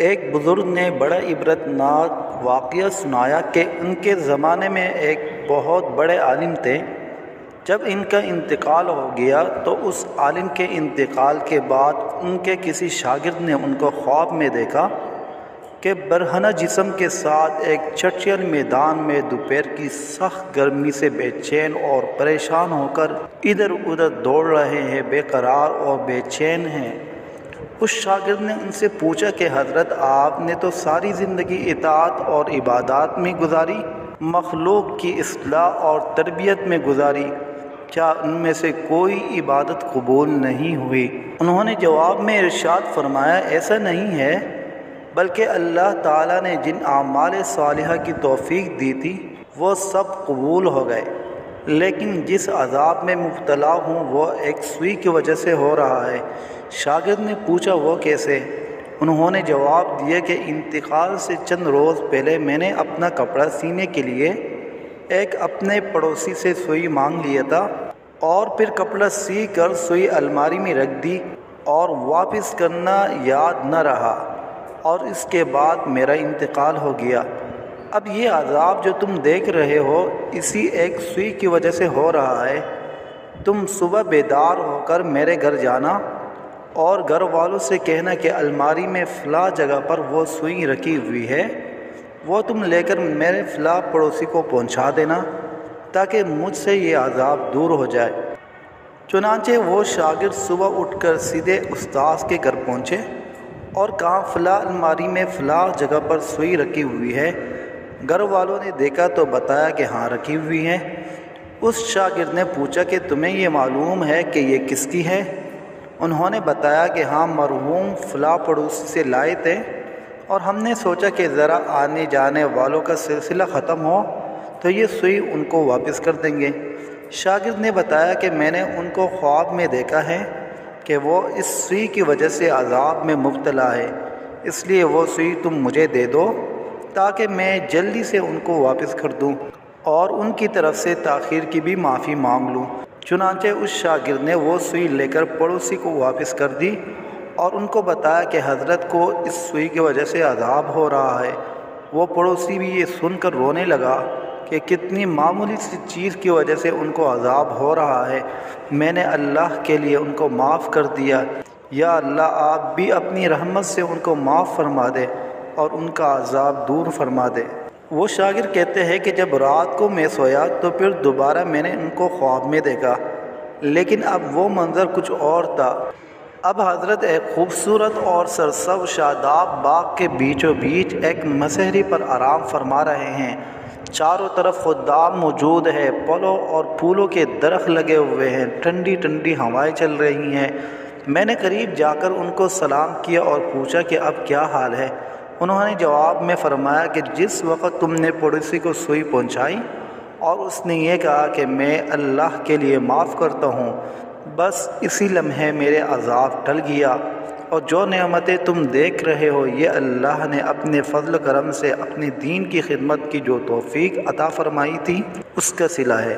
ایک بزرگ نے بڑا عبرتناک واقعہ سنایا کہ ان کے زمانے میں ایک بہت بڑے عالم تھے۔ جب ان کا انتقال ہو گیا تو اس عالم کے انتقال کے بعد ان کے کسی شاگرد نے ان کو خواب میں دیکھا کہ برہنہ جسم کے ساتھ ایک چٹیل میدان میں دوپہر کی سخت گرمی سے بے چین اور پریشان ہو کر ادھر ادھر دوڑ رہے ہیں، بے قرار اور بے چین ہیں۔ اس شاگرد نے ان سے پوچھا کہ حضرت، آپ نے تو ساری زندگی اطاعت اور عبادات میں گزاری، مخلوق کی اصلاح اور تربیت میں گزاری، کیا ان میں سے کوئی عبادت قبول نہیں ہوئی؟ انہوں نے جواب میں ارشاد فرمایا، ایسا نہیں ہے، بلکہ اللہ تعالیٰ نے جن اعمال صالحہ کی توفیق دی تھی وہ سب قبول ہو گئے، لیکن جس عذاب میں مبتلا ہوں وہ ایک سوئی کی وجہ سے ہو رہا ہے۔ شاگرد نے پوچھا، وہ کیسے؟ انہوں نے جواب دیا کہ انتقال سے چند روز پہلے میں نے اپنا کپڑا سینے کے لیے ایک اپنے پڑوسی سے سوئی مانگ لیا تھا، اور پھر کپڑا سی کر سوئی الماری میں رکھ دی اور واپس کرنا یاد نہ رہا، اور اس کے بعد میرا انتقال ہو گیا۔ اب یہ عذاب جو تم دیکھ رہے ہو اسی ایک سوئی کی وجہ سے ہو رہا ہے۔ تم صبح بیدار ہو کر میرے گھر جانا اور گھر والوں سے کہنا کہ الماری میں فلاں جگہ پر وہ سوئی رکھی ہوئی ہے، وہ تم لے کر میرے فلاں پڑوسی کو پہنچا دینا تاکہ مجھ سے یہ عذاب دور ہو جائے۔ چنانچہ وہ شاگرد صبح اٹھ کر سیدھے استاذ کے گھر پہنچے اور کہا، فلاں الماری میں فلاں جگہ پر سوئی رکھی ہوئی ہے۔ گھر والوں نے دیکھا تو بتایا کہ ہاں رکھی ہوئی ہے۔ اس شاگرد نے پوچھا کہ تمہیں یہ معلوم ہے کہ یہ کس کی ہے؟ انہوں نے بتایا کہ ہاں، مرحوم فلاں پڑوسی سے لائے تھے، اور ہم نے سوچا کہ ذرا آنے جانے والوں کا سلسلہ ختم ہو تو یہ سوئی ان کو واپس کر دیں گے۔ شاگرد نے بتایا کہ میں نے ان کو خواب میں دیکھا ہے کہ وہ اس سوئی کی وجہ سے عذاب میں مبتلا ہے، اس لیے وہ سوئی تم مجھے دے دو تاکہ میں جلدی سے ان کو واپس کر دوں اور ان کی طرف سے تاخیر کی بھی معافی مانگ لوں۔ چنانچہ اس شاگرد نے وہ سوئی لے کر پڑوسی کو واپس کر دی اور ان کو بتایا کہ حضرت کو اس سوئی کی وجہ سے عذاب ہو رہا ہے۔ وہ پڑوسی بھی یہ سن کر رونے لگا کہ کتنی معمولی سی چیز کی وجہ سے ان کو عذاب ہو رہا ہے، میں نے اللہ کے لیے ان کو معاف کر دیا، یا اللہ آپ بھی اپنی رحمت سے ان کو معاف فرما دے اور ان کا عذاب دور فرما دے۔ وہ شاگرد کہتے ہیں کہ جب رات کو میں سویا تو پھر دوبارہ میں نے ان کو خواب میں دیکھا، لیکن اب وہ منظر کچھ اور تھا۔ اب حضرت ایک خوبصورت اور سرسبز شاداب باغ کے بیچوں بیچ ایک مسہری پر آرام فرما رہے ہیں۔ چاروں طرف خدام موجود ہے، پھلوں اور پھولوں کے درخت لگے ہوئے ہیں، ٹھنڈی ٹھنڈی ہوائیں چل رہی ہیں۔ میں نے قریب جا کر ان کو سلام کیا اور پوچھا کہ اب کیا حال ہے؟ انہوں نے جواب میں فرمایا کہ جس وقت تم نے پڑوسی کو سوئی پہنچائی اور اس نے یہ کہا کہ میں اللہ کے لیے معاف کرتا ہوں، بس اسی لمحے میرے عذاب ٹل گیا، اور جو نعمتیں تم دیکھ رہے ہو یہ اللہ نے اپنے فضل کرم سے اپنے دین کی خدمت کی جو توفیق عطا فرمائی تھی اس کا صلہ ہے۔